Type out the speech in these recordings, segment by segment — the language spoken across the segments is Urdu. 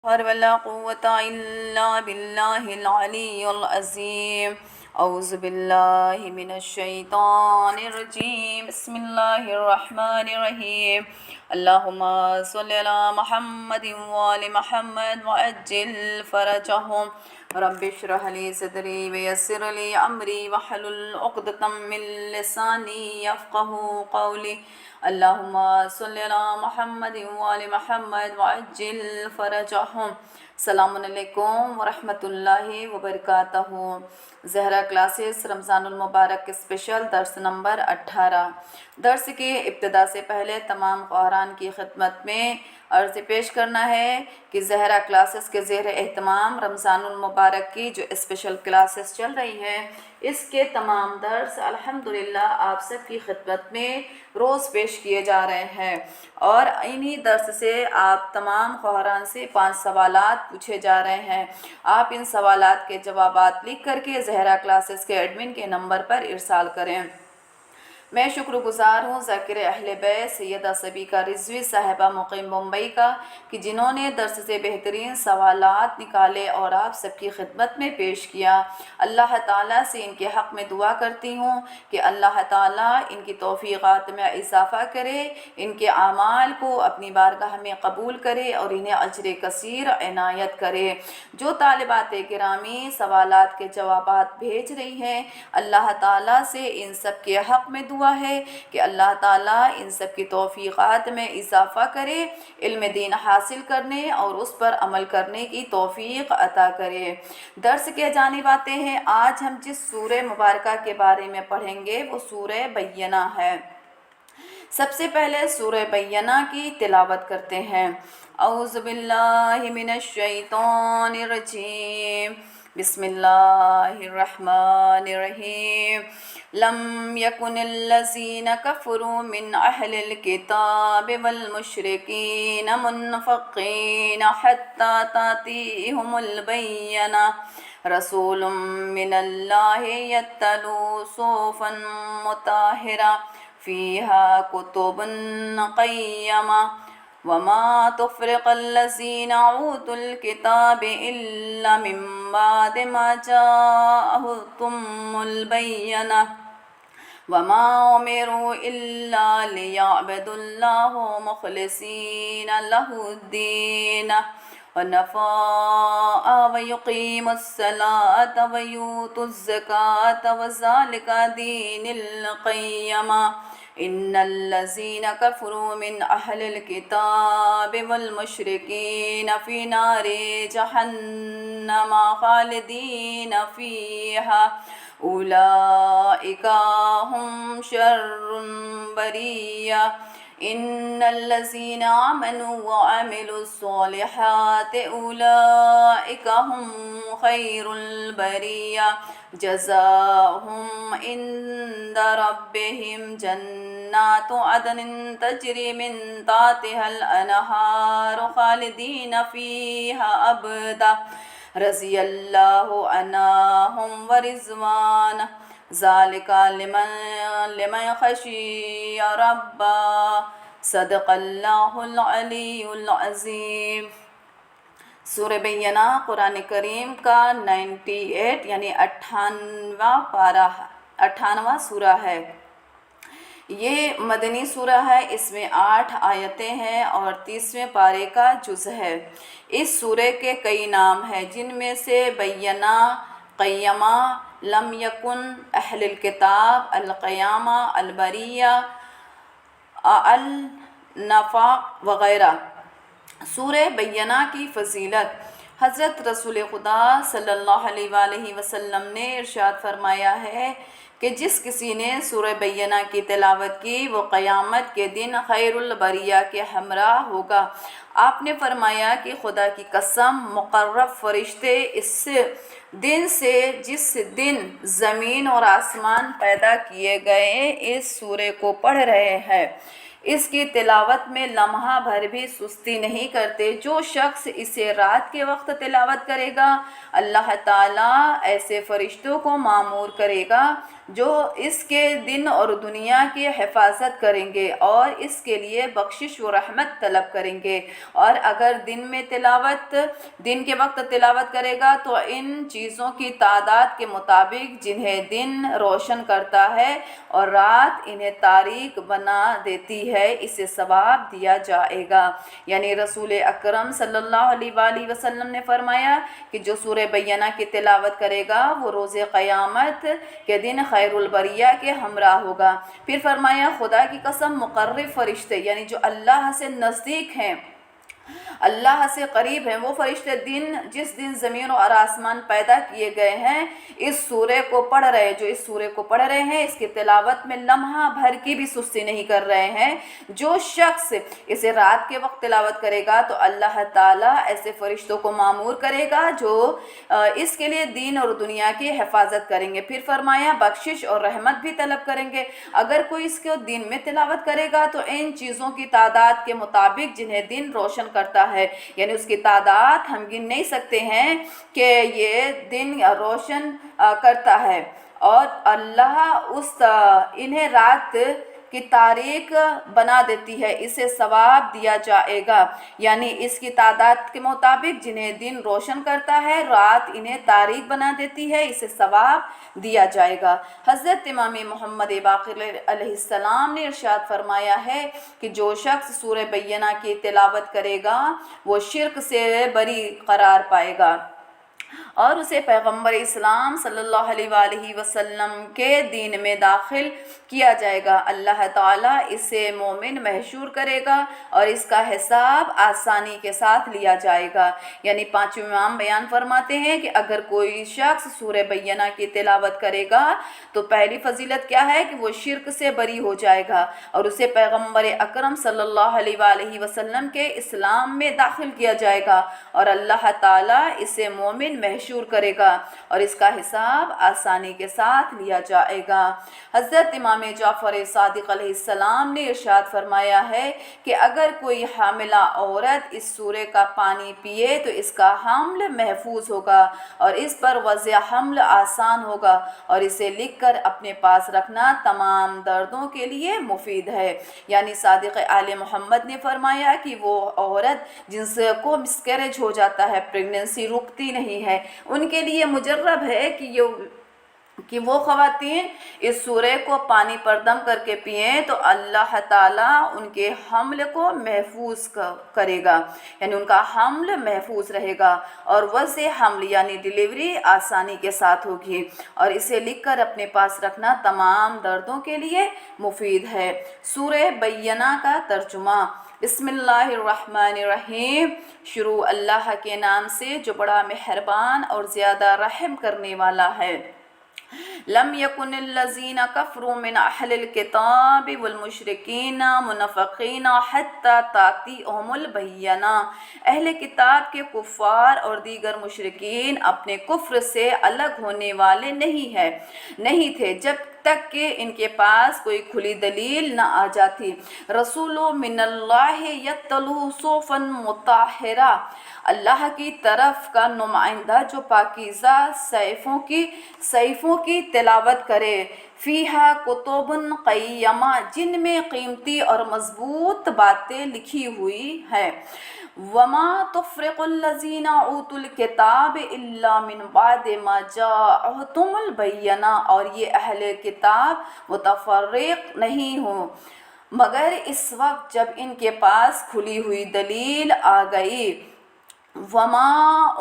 ولا قوة إلا بالله العلي العظيم. أعوذ بالله من الشيطان الرجيم. بسم الله الرحمن الرحيم. اللهم صل على محمد وآل محمد وعجل فرجهم. رب اشرح لي صدري ويسر لي أمري واحلل عقدة من لساني يفقه قولي. اللهم صل على محمد وآل محمد وعجل فرجهم. السلام علیکم ورحمۃ اللہ وبرکاتہ. زہرا کلاسز رمضان المبارک اسپیشل درس نمبر 18. درس کی ابتدا سے پہلے تمام خواہران کی خدمت میں عرض پیش کرنا ہے کہ زہرا کلاسز کے زیر اہتمام رمضان المبارک کی جو اسپیشل کلاسز چل رہی ہے، اس کے تمام درس الحمدللہ آپ سب کی خدمت میں روز پیش کیے جا رہے ہیں، اور انہی درس سے آپ تمام خواہران سے 5 سوالات پوچھے جا رہے ہیں. آپ ان سوالات کے جوابات لکھ کر کے زہرا کلاسز کے ایڈمن کے نمبر پر ارسال کریں. میں شکر گزار ہوں ذاکر اہل بیت سیدہ صبیکہ رضوی صاحبہ مقیم بمبئی کا کہ جنہوں نے درس سے بہترین سوالات نکالے اور آپ سب کی خدمت میں پیش کیا. اللہ تعالیٰ سے ان کے حق میں دعا کرتی ہوں کہ اللہ تعالیٰ ان کی توفیقات میں اضافہ کرے، ان کے اعمال کو اپنی بارگاہ میں قبول کرے اور انہیں اجر کثیر عنایت کرے. جو طالبات گرامی سوالات کے جوابات بھیج رہی ہیں، اللہ تعالیٰ سے ان سب کے حق میں دعا ہے کہ اللہ تعالیٰ ان سب کی توفیقات میں اضافہ کرے، علم دین حاصل کرنے اور اس پر عمل کرنے کی توفیق عطا کرے. درس کے جانب آتے ہیں. آج ہم جس سورہ مبارکہ کے بارے میں پڑھیں گے وہ سورہ بینہ ہے. سب سے پہلے سورہ بینہ کی تلاوت کرتے ہیں. اعوذ باللہ من الشیطان الرجیم. بسم اللہ الرحمن الرحیم. لم يكن الذين كفروا من أهل الكتاب والمشركين منفقين حتى تأتيهم البينة. رسول من الله يتلو صحفا مطهرة فيها كتب قيمة. وما تفرق الذين أوتوا الكتاب إلا من بعد ما جاءهم البينة. وما أمروا إلا ليعبدوا الله مخلصين له الدين ونفاء ويقيموا الصلاة ويؤتوا الزكاة وذلك دين القيمة. إن الذين كفروا من أهل الكتاب والمشركين في نار جهنم خالدين فيها أولئك هم شر البرية. إن الذين آمنوا وعملوا الصالحات أولئك هم خير البرية. جزاؤهم عند ربهم جنات عدن تجري من تحتها الأنهار خالدين فيها أبدا. رضي الله عنهم ورضوانه. ذالک لمن خشی ربا. صدق اللہ العلی العظیم. سورہ بینہ قرآن کریم کا 98 یعنی 98واں سورہ ہے. یہ مدنی سورہ ہے. اس میں 8 آیتیں ہیں اور 30ویں پارے کا جز ہے. اس سورہ کے کئی نام ہیں جن میں سے بینہ، قیمہ، لم یکن، اہل الکتاب، القیامہ، البریہ، النفاق وغیرہ. سورہ بینہ کی فضیلت. حضرت رسول خدا صلی اللہ علیہ وآلہ وسلم نے ارشاد فرمایا ہے کہ جس کسی نے سورہ بینہ کی تلاوت کی وہ قیامت کے دن خیر البریہ کے ہمراہ ہوگا. آپ نے فرمایا کہ خدا کی قسم مقرب فرشتے اس دن سے جس دن زمین اور آسمان پیدا کیے گئے اس سورہ کو پڑھ رہے ہیں، اس کی تلاوت میں لمحہ بھر بھی سستی نہیں کرتے. جو شخص اسے رات کے وقت تلاوت کرے گا اللہ تعالیٰ ایسے فرشتوں کو مامور کرے گا جو اس کے دن اور دنیا کی حفاظت کریں گے اور اس کے لیے بخشش و رحمت طلب کریں گے۔ اور اگر دن کے وقت تلاوت کرے گا تو ان چیزوں کی تعداد کے مطابق جنہیں دن روشن کرتا ہے اور رات انہیں تاریک بنا دیتی ہے، اسے ثواب دیا جائے گا۔ یعنی رسول اکرم صلی اللہ علیہ وآلہ وسلم نے فرمایا کہ جو سورہ بینہ کی تلاوت کرے گا وہ روز قیامت کے دن خیر البریہ کے ہمراہ ہوگا۔ پھر فرمایا خدا کی قسم مقرب فرشتے یعنی جو اللہ سے نزدیک ہیں، اللہ سے قریب ہیں، وہ فرشتے جس دن زمین اور آسمان پیدا کیے گئے ہیں اس سورے کو پڑھ رہے، جو اس سورے کو پڑھ رہے ہیں، اس کی تلاوت میں لمحہ بھر کی بھی سستی نہیں کر رہے ہیں۔ جو شخص اسے رات کے وقت تلاوت کرے گا تو اللہ تعالیٰ ایسے فرشتوں کو مامور کرے گا جو اس کے لیے دین اور دنیا کی حفاظت کریں گے۔ پھر فرمایا بخشش اور رحمت بھی طلب کریں گے۔ اگر کوئی اس کو دن میں تلاوت کرے گا تو ان چیزوں کی تعداد کے مطابق جنہیں دن روشن کرتا ہے، یعنی اس کی تعداد ہم گن نہیں سکتے ہیں کہ یہ دن روشن کرتا ہے، اور اللہ انہیں رات کی تاریک بنا دیتی ہے، اسے ثواب دیا جائے گا۔ یعنی اس کی تعداد کے مطابق جنہیں دن روشن کرتا ہے رات انہیں تاریک بنا دیتی ہے، اسے ثواب دیا جائے گا۔ حضرت امام محمد باقر علیہ السلام نے ارشاد فرمایا ہے کہ جو شخص سورہ بینہ کی تلاوت کرے گا وہ شرک سے بری قرار پائے گا اور اسے پیغمبر اسلام صلی اللہ علیہ وآلہ وسلم کے دین میں داخل کیا جائے گا۔ اللہ تعالیٰ اسے مومن محشور کرے گا اور اس کا حساب آسانی کے ساتھ لیا جائے گا۔ یعنی پانچویں امام بیان فرماتے ہیں کہ اگر کوئی شخص سورہ بینہ کی تلاوت کرے گا تو پہلی فضیلت کیا ہے کہ وہ شرک سے بری ہو جائے گا اور اسے پیغمبر اکرم صلی اللہ علیہ وآلہ وسلم کے اسلام میں داخل کیا جائے گا اور اللہ تعالیٰ اسے مومن محشور کرے گا اور اس کا حساب آسانی کے ساتھ لیا جائے گا۔ حضرت امام جعفر صادق علیہ السلام نے ارشاد فرمایا ہے کہ اگر کوئی حاملہ عورت اس سورے کا پانی پیے تو اس کا حمل محفوظ ہوگا اور اس پر وضع حمل آسان ہوگا اور اسے لکھ کر اپنے پاس رکھنا تمام دردوں کے لیے مفید ہے۔ یعنی صادق آل محمد نے فرمایا کہ وہ عورت جن کو مسکریج ہو جاتا ہے، پریگننسی رکتی نہیں ہے، ان کے لیے مجرب ہے کہ وہ خواتین اس سورے کو پانی پر دم کر کے پئیں تو اللہ تعالیٰ ان کے حمل کو محفوظ کرے گا، یعنی ان کا حمل محفوظ رہے گا اور وضع حمل یعنی ڈیلیوری آسانی کے ساتھ ہوگی اور اسے لکھ کر اپنے پاس رکھنا تمام دردوں کے لیے مفید ہے۔ سورہ بینہ کا ترجمہ۔ بسم اللہ الرحمن الرحیم۔ شروع اللہ کے نام سے جو بڑا مہربان اور زیادہ رحم کرنے والا ہے۔ لم یکن الذین کفروا من اہل الکتاب والمشرکین منفقین حتی تأتیہم البینہ۔ اہل کتاب کے کفار اور دیگر مشرکین اپنے کفر سے الگ ہونے والے نہیں تھے جب تک کہ ان کے پاس کوئی کھلی دلیل نہ آ جاتی۔ رسول من اللہ یتلو صحفا مطہرہ، اللہ کی طرف کا نمائندہ جو پاکیزہ صحیفوں کی تلاوت کرے، فیہا کتب قیمہ، جن میں قیمتی اور مضبوط باتیں لکھی ہوئی ہیں۔ وما تفرق الذین اوتوا الکتاب الا من بعد ما جاءتهم البینہ، اور یہ اہل کتاب متفرق نہیں ہوں مگر اس وقت جب ان کے پاس کھلی ہوئی دلیل آ گئی۔ وما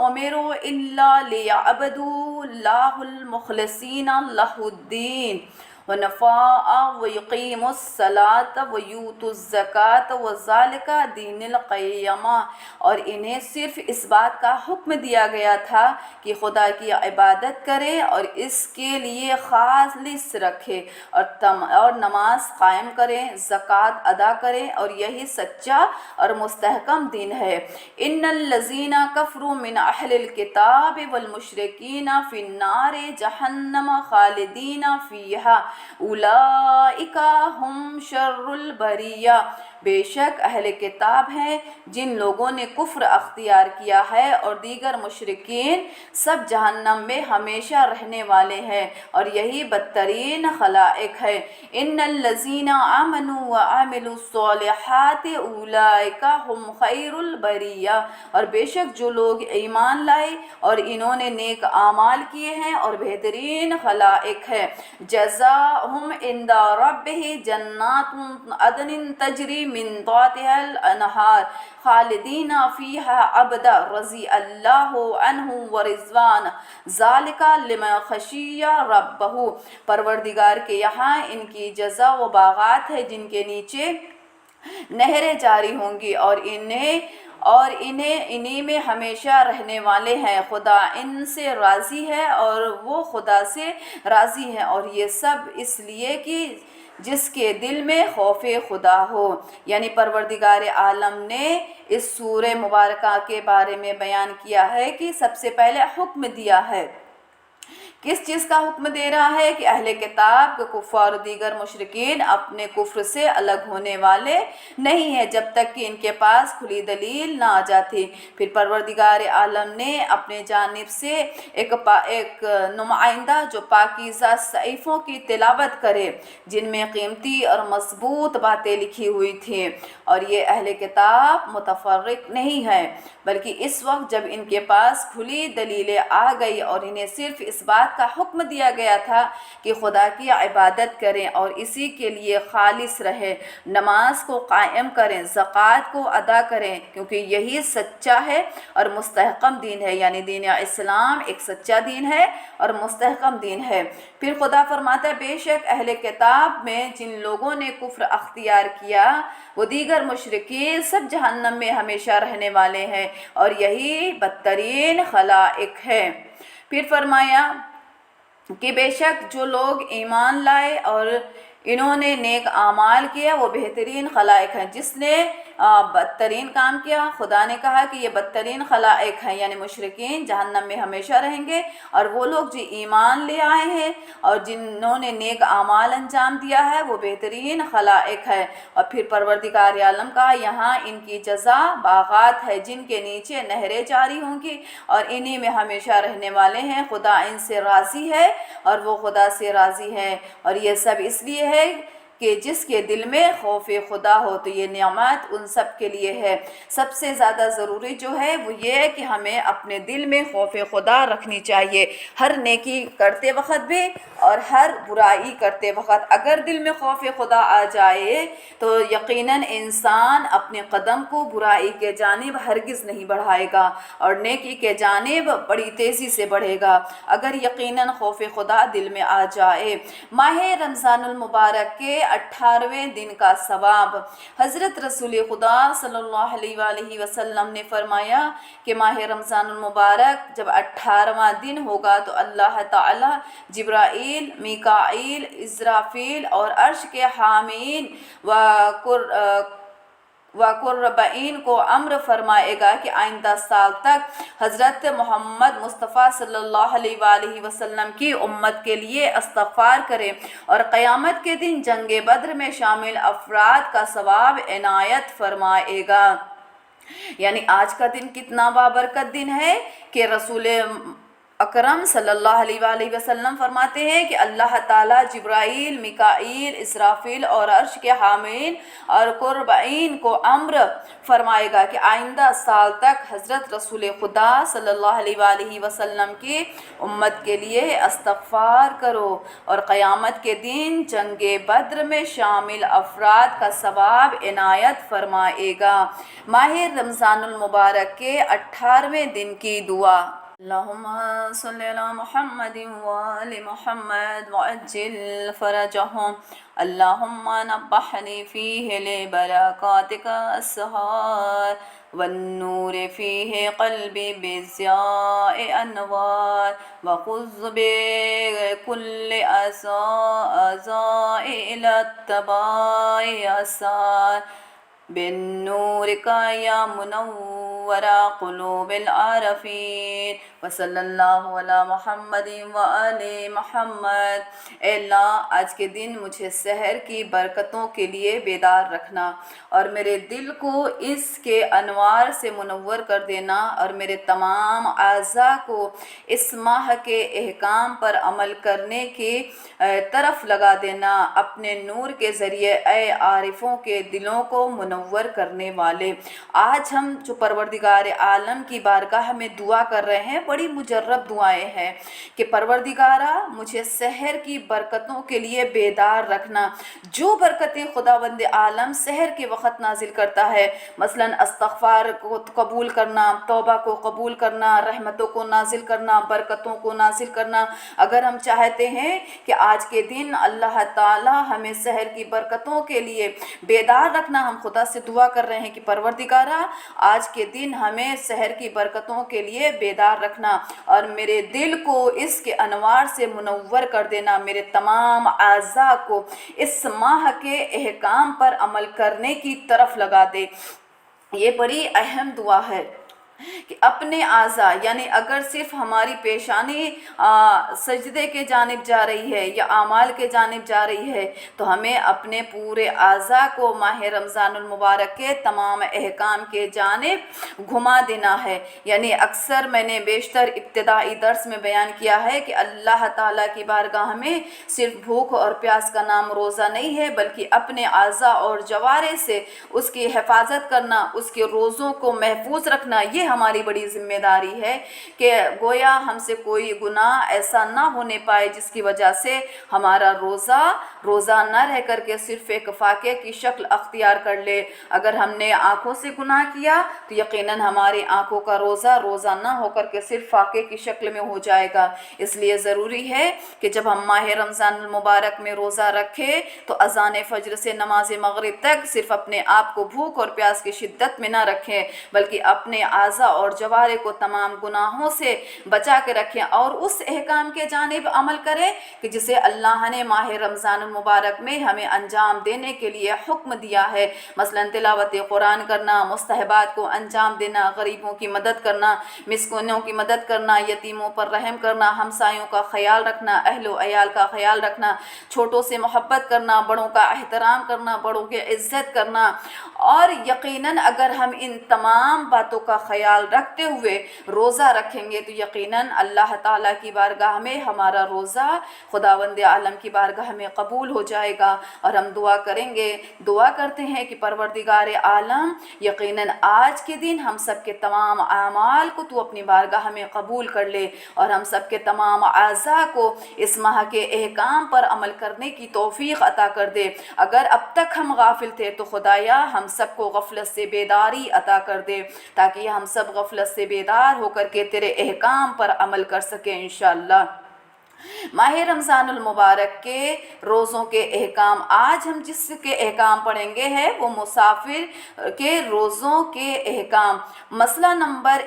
امروا الا لیعبدوا اللہ المخلصین لہ الدین حنفاء ویقیموا الصلاة ویؤتوا الزکاة وذلک دین القیمہ، اور انہیں صرف اس بات کا حکم دیا گیا تھا کہ خدا کی عبادت کرے اور اس کے لیے خالص رکھے اور نماز قائم کریں، زکوٰۃ ادا کریں، اور یہی سچا اور مستحکم دین ہے۔ ان الذین کفروا من اہل الکتاب والمشرکین فی النار جہنم خالدین فیہا اولئک ہم شر البریہ۔ بے شک اہل کتاب ہیں جن لوگوں نے کفر اختیار کیا ہے اور دیگر مشرکین سب جہنم میں ہمیشہ رہنے والے ہیں اور یہی بدترین خلائق ہے۔ ان الذین آمنوا وعملوا الصالحات اولئک هم خیر البریہ، اور بے شک جو لوگ ایمان لائے اور انہوں نے نیک اعمال کیے ہیں اور بہترین خلائق ہے۔ جزاؤہم عند ربہ جنات عدن تجری من تحتها الانہار خالدین فیہا ابدا رضی اللہ عنہ ورضوان ذالک لمن خشی ربہ۔ پروردگار کے یہاں ان کی جزا و باغات ہے جن کے نیچے نہریں جاری ہوں گی اور انہی میں ہمیشہ رہنے والے ہیں۔ خدا ان سے راضی ہے اور وہ خدا سے راضی ہیں، اور یہ سب اس لیے کہ جس کے دل میں خوف خدا ہو۔ یعنی پروردگار عالم نے اس سورہ مبارکہ کے بارے میں بیان کیا ہے کہ سب سے پہلے حکم دیا ہے۔ کس چیز کا حکم دے رہا ہے؟ کہ اہل کتاب کے کفار و دیگر مشرکین اپنے کفر سے الگ ہونے والے نہیں ہیں جب تک کہ ان کے پاس کھلی دلیل نہ آ جاتی۔ پھر پروردگار عالم نے اپنے جانب سے ایک نمائندہ جو پاکیزہ صحیفوں کی تلاوت کرے جن میں قیمتی اور مضبوط باتیں لکھی ہوئی تھیں، اور یہ اہل کتاب متفرق نہیں ہے بلکہ اس وقت جب ان کے پاس کھلی دلیلیں آ گئی اور انہیں صرف اس بات کا حکم دیا گیا تھا کہ خدا کی عبادت کریں اور اسی کے لیے خالص رہیں، نماز کو قائم کریں، زکوٰۃ کو ادا کریں، کیونکہ یہی سچا ہے اور مستحکم دین ہے۔ یعنی دین اسلام ایک سچا دین ہے اور مستحکم دین ہے۔ پھر خدا فرماتا ہے بے شک اہل کتاب میں جن لوگوں نے کفر اختیار کیا وہ دیگر مشرکین سب جہنم میں ہمیشہ رہنے والے ہیں اور یہی بدترین خلائق ہے۔ پھر فرمایا کہ بے شک جو لوگ ایمان لائے اور انہوں نے نیک اعمال کیا وہ بہترین خلائق ہیں۔ جس نے بدترین کام کیا، خدا نے کہا کہ یہ بدترین خلائق ہیں، یعنی مشرکین جہنم میں ہمیشہ رہیں گے، اور وہ لوگ جو ایمان لے آئے ہیں اور جنہوں نے نیک اعمال انجام دیا ہے وہ بہترین خلائق ہے۔ اور پھر پروردگار عالم کا یہاں ان کی جزا باغات ہے جن کے نیچے نہریں جاری ہوں گی اور انہی میں ہمیشہ رہنے والے ہیں۔ خدا ان سے راضی ہے اور وہ خدا سے راضی ہے، اور یہ سب اس لیے ہے کہ جس کے دل میں خوف خدا ہو، تو یہ نعمت ان سب کے لیے ہے۔ سب سے زیادہ ضروری جو ہے وہ یہ ہے کہ ہمیں اپنے دل میں خوف خدا رکھنی چاہیے، ہر نیکی کرتے وقت بھی اور ہر برائی کرتے وقت۔ اگر دل میں خوف خدا آ جائے تو یقیناً انسان اپنے قدم کو برائی کے جانب ہرگز نہیں بڑھائے گا اور نیکی کے جانب بڑی تیزی سے بڑھے گا اگر یقیناً خوف خدا دل میں آ جائے۔ ماہ رمضان المبارک کے 18ویں دن کا ثواب۔ حضرت رسول خدا صلی اللہ علیہ وآلہ وسلم نے فرمایا کہ ماہ رمضان المبارک جب 18واں دن ہوگا تو اللہ تعالی جبرائیل، میکائیل، اسرافیل اور عرش کے حاملین قربین کو امر فرمائے گا کہ آئندہ سال تک حضرت محمد مصطفیٰ صلی اللہ علیہ وآلہ وسلم کی امت کے لیے استغفار کرے اور قیامت کے دن جنگ بدر میں شامل افراد کا ثواب عنایت فرمائے گا۔ یعنی آج کا دن کتنا بابرکت دن ہے کہ رسول اکرم صلی اللہ علیہ وآلہ وسلم فرماتے ہیں کہ اللہ تعالیٰ جبرائیل، میکائیل، اسرافیل اور عرش کے حاملین اور قربین کو امر فرمائے گا کہ آئندہ سال تک حضرت رسول خدا صلی اللہ علیہ وآلہ وسلم کی امت کے لیے استغفار کرو اور قیامت کے دن جنگ بدر میں شامل افراد کا ثواب عنایت فرمائے گا۔ ماہ رمضان المبارک کے 18ویں دن کی دعا۔ اللہم صلی علی محمد وآل محمد وعجل فرجہم، اللہم نبحنی فیہ لبرکاتک السحار والنور فیہ قلبی بضیاء انوار وخذ بکل اعضاء الی اتباع آثار بالنور کا یا منور ورا قلوب العارفین وصلی اللہ علی محمد وآل محمد۔ اے اللہ آج کے دن مجھے سحر کی برکتوں کے لیے بیدار رکھنا اور میرے دل کو اس کے انوار سے منور کر دینا اور میرے تمام اعضاء کو اس ماہ کے احکام پر عمل کرنے کی طرف لگا دینا اپنے نور کے ذریعے اے عارفوں کے دلوں کو منور کرنے والے۔ آج ہم جو پروردگار عالم کی بارگاہ میں دعا کر رہے ہیں بڑی مجرب دعائیں ہیں کہ پروردگارہ مجھے سحر کی برکتوں کے لیے بیدار رکھنا۔ جو برکتیں خداوند عالم سحر کے وقت نازل کرتا ہے، مثلاً استغفار کو قبول کرنا، توبہ کو قبول کرنا، رحمتوں کو نازل کرنا، برکتوں کو نازل کرنا، اگر ہم چاہتے ہیں کہ آج کے دن اللہ تعالی ہمیں سحر کی برکتوں کے لیے بیدار رکھنا، ہم خدا سے دعا کر رہے ہیں کہ پروردگارہ آج کے دن ہمیں سحر کی برکتوں کے لیے بیدار رکھنا اور میرے دل کو اس کے انوار سے منور کر دینا، میرے تمام اعضاء کو اس ماہ کے احکام پر عمل کرنے کی طرف لگا دے۔ یہ بڑی اہم دعا ہے کہ اپنے اعضاء، یعنی اگر صرف ہماری پیشانی سجدے کے جانب جا رہی ہے یا اعمال کے جانب جا رہی ہے تو ہمیں اپنے پورے اعضاء کو ماہ رمضان المبارک کے تمام احکام کے جانب گھما دینا ہے۔ یعنی اکثر میں نے بیشتر ابتدائی درس میں بیان کیا ہے کہ اللہ تعالیٰ کی بارگاہ میں صرف بھوک اور پیاس کا نام روزہ نہیں ہے، بلکہ اپنے اعضاء اور جوارح سے اس کی حفاظت کرنا، اس کے روزوں کو محفوظ رکھنا، یہ ہماری بڑی ذمہ داری ہے کہ گویا ہم سے کوئی گناہ ایسا نہ ہونے پائے جس کی وجہ سے ہمارا روزہ نہ رہ کر کے صرف ایک فاقے کی شکل اختیار کر لے۔ اگر ہم نے آنکھوں سے گناہ کیا تو یقیناً ہماری آنکھوں کا روزہ نہ ہو کر کے صرف فاقے کی شکل میں ہو جائے گا۔ اس لیے ضروری ہے کہ جب ہم ماہ رمضان المبارک میں روزہ رکھیں تو اذان فجر سے نماز مغرب تک صرف اپنے آپ کو بھوک اور پیاس کی شدت میں نہ رکھیں، بلکہ اپنے اعضاء اور جوارح کو تمام گناہوں سے بچا کے رکھیں اور اس احکام کے جانب عمل کریں کہ جسے اللہ نے ماہ رمضان المبارک میں ہمیں انجام دینے کے لیے حکم دیا ہے، مثلا تلاوت قرآن کرنا، مستحبات کو انجام دینا، غریبوں کی مدد کرنا، مسکینوں کی مدد کرنا، یتیموں پر رحم کرنا، ہمسایوں کا خیال رکھنا، اہل و عیال کا خیال رکھنا، چھوٹوں سے محبت کرنا، بڑوں کا احترام کرنا، بڑوں کی عزت کرنا۔ اور یقیناً اگر ہم ان تمام باتوں کا خیال رکھتے ہوئے روزہ رکھیں گے تو یقیناً اللہ تعالیٰ کی بارگاہ میں ہمارا روزہ خداوند عالم کی بارگاہ میں قبول ہو جائے گا اور ہم دعا کریں گے، دعا کرتے ہیں کہ پروردگار عالم یقیناً آج کے دن ہم سب کے تمام اعمال کو تو اپنی بارگاہ میں قبول کر لے اور ہم سب کے تمام اعضاء کو اس ماہ کے احکام پر عمل کرنے کی توفیق عطا کر دے۔ اگر اب تک ہم غافل تھے تو خدایا ہم سب کو غفلت سے بیداری عطا کر دے تاکہ ہم سب غفلت سے بیدار ہو کر کے تیرے احکام پر عمل کر سکیں انشاءاللہ۔ ماہ رمضان المبارک کے روزوں کے احکام، آج ہم جس کے احکام پڑھیں گے ہے وہ مسافر کے روزوں کے احکام، مسئلہ نمبر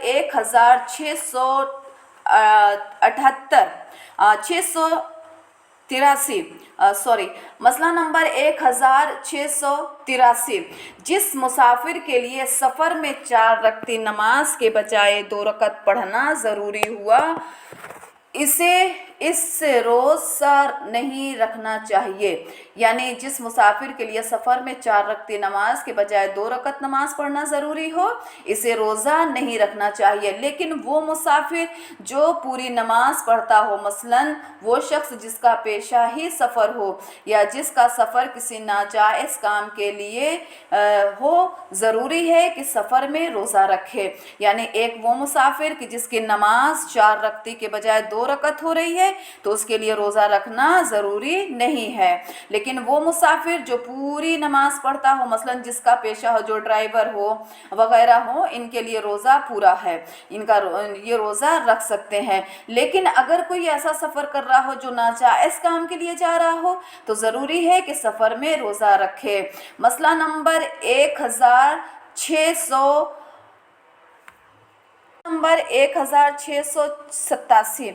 مسئلہ نمبر 1683۔ جس مسافر کے لیے سفر میں 4 رکعتی نماز کے بجائے 2 رکعت پڑھنا ضروری ہوا، اسے اس روزہ نہیں رکھنا چاہیے۔ یعنی جس مسافر کے لیے سفر میں 4 رکعتی نماز کے بجائے 2 رکعت نماز پڑھنا ضروری ہو، اسے روزہ نہیں رکھنا چاہیے۔ لیکن وہ مسافر جو پوری نماز پڑھتا ہو، مثلاً وہ شخص جس کا پیشہ ہی سفر ہو یا جس کا سفر کسی ناجائز کام کے لیے ہو، ضروری ہے کہ سفر میں روزہ رکھے۔ یعنی ایک وہ مسافر کہ جس کی نماز 4 رکعتی کے بجائے 2 رکعت ہو رہی ہے تو اس کے لیے روزہ رکھنا ضروری نہیں ہے۔ لیکن وہ مسافر جو پوری نماز پڑھتا ہو، مثلاً جس کا پیشہ ہو، جو ڈرائیور ہو وغیرہ ہو، ان کے لیے روزہ پورا ہے، یہ روزہ رکھ سکتے ہیں۔ لیکن اگر کوئی ایسا سفر کر رہا ہو جو ناجائز کام کے لیے جا رہا ہو تو ضروری ہے کہ سفر میں روزہ رکھے۔ مسئلہ نمبر 1687۔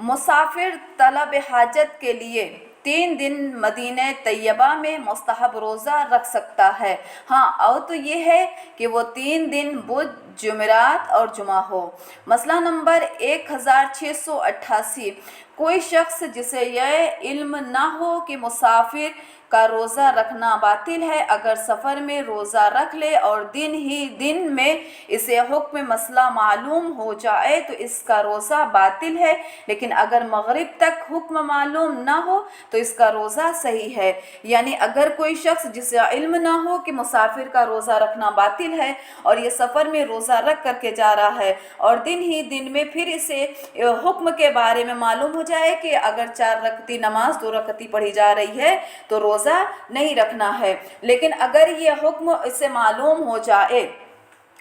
مسافر طلب حاجت کے لیے 3 دن مدینہ طیبہ میں مستحب روزہ رکھ سکتا ہے۔ ہاں، اور تو یہ ہے کہ وہ 3 دن بدھ، جمعرات اور جمعہ ہو۔ مسئلہ نمبر 1688، کوئی شخص جسے یہ علم نہ ہو کہ مسافر کا روزہ رکھنا باطل ہے، اگر سفر میں روزہ رکھ لے اور دن ہی دن میں اسے حکم مسئلہ معلوم ہو جائے تو اس کا روزہ باطل ہے، لیکن اگر مغرب تک حکم معلوم نہ ہو تو اس کا روزہ صحیح ہے۔ یعنی اگر کوئی شخص جسے علم نہ ہو کہ مسافر کا روزہ رکھنا باطل ہے اور یہ سفر میں روزہ رکھ کر کے جا رہا ہے اور دن ہی دن میں پھر اسے حکم کے بارے میں معلوم ہو جائے کہ اگر 4 رکعتی نماز 2 رکعتی پڑھی جا رہی ہے تو روزہ نہیں رکھنا ہے، لیکن اگر یہ حکم اسے معلوم ہو جائے،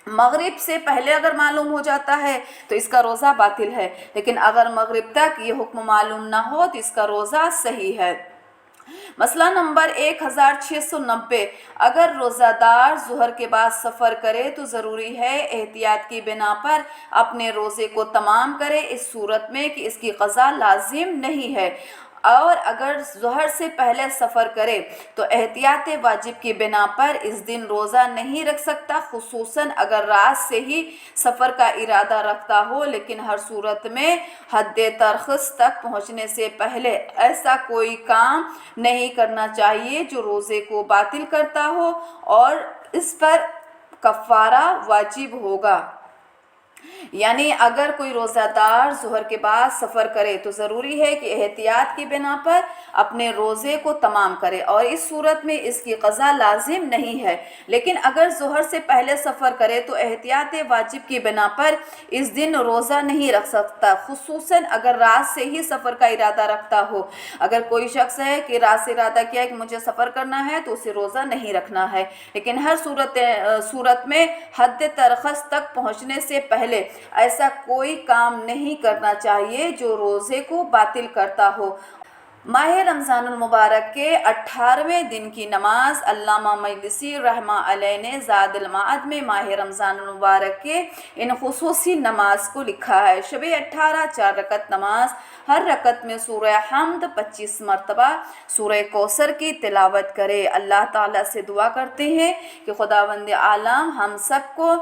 مغرب سے پہلے اگر معلوم ہو جاتا ہے تو اس کا روزہ باطل ہے، لیکن اگر مغرب تک یہ حکم معلوم نہ ہو تو اس کا روزہ صحیح ہے۔ مسئلہ نمبر 1690، اگر روزہ دار ظہر کے بعد سفر کرے تو ضروری ہے احتیاط کی بنا پر اپنے روزے کو تمام کرے، اس صورت میں کہ اس کی قضا لازم نہیں ہے، اور اگر ظہر سے پہلے سفر کرے تو احتیاط واجب کی بنا پر اس دن روزہ نہیں رکھ سکتا، خصوصاً اگر رات سے ہی سفر کا ارادہ رکھتا ہو، لیکن ہر صورت میں حد ترخیص تک پہنچنے سے پہلے ایسا کوئی کام نہیں کرنا چاہیے جو روزے کو باطل کرتا ہو اور اس پر کفارہ واجب ہوگا۔ یعنی اگر کوئی روزہ دار ظہر کے بعد سفر کرے تو ضروری ہے کہ احتیاط کی بنا پر اپنے روزے کو تمام کرے، اور اس صورت میں اس کی قضا لازم نہیں ہے، لیکن اگر ظہر سے پہلے سفر کرے تو احتیاط واجب کی بنا پر اس دن روزہ نہیں رکھ سکتا، خصوصاً اگر رات سے ہی سفر کا ارادہ رکھتا ہو۔ اگر کوئی شخص ہے کہ رات سے ارادہ کیا ہے کہ مجھے سفر کرنا ہے تو اسے روزہ نہیں رکھنا ہے، لیکن ہر صورت میں حد ترخیص تک پہنچنے سے پہلے ایسا کوئی کام نہیں کرنا چاہیے جو روزے کو باطل کرتا ہو۔ ماہ رمضان المبارک کے 18ویں دن کی نماز علامہ مجلسی رحمہ علیہ نے زاد المعاد میں ماہ رمضان المبارک کے ان خصوصی نماز کو لکھا ہے۔ شب 18 4 رکعت نماز، ہر رکعت میں سورہ حمد 25 مرتبہ سورہ کوثر کی تلاوت کرے۔ اللہ تعالیٰ سے دعا کرتے ہیں کہ خداوند عالم ہم سب کو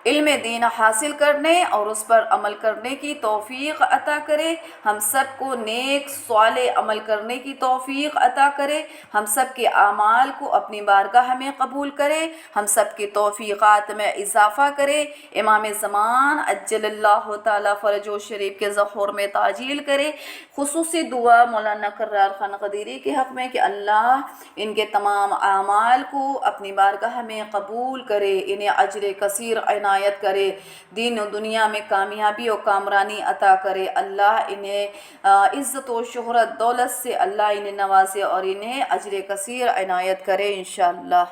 علم دین حاصل کرنے اور اس پر عمل کرنے کی توفیق عطا کرے، ہم سب کو نیک صالح عمل کرنے کی توفیق عطا کرے، ہم سب کے اعمال کو اپنی بارگاہ میں قبول کرے، ہم سب کی توفیقات میں اضافہ کرے، امام زمان عجل اللہ تعالیٰ فرج و شریف کے ظہور میں تعجیل کرے۔ خصوصی دعا مولانا کرار خان قدیری کے حق میں کہ اللہ ان کے تمام اعمال کو اپنی بارگاہ میں قبول کرے، انہیں اجر کثیر عنایت کرے، دین و دنیا میں کامیابی و کامرانی عطا کرے، اللہ انہیں عزت و شہرت دولت سے اللہ انہیں نوازے اور انہیں اجر کثیر عنایت کرے انشاءاللہ۔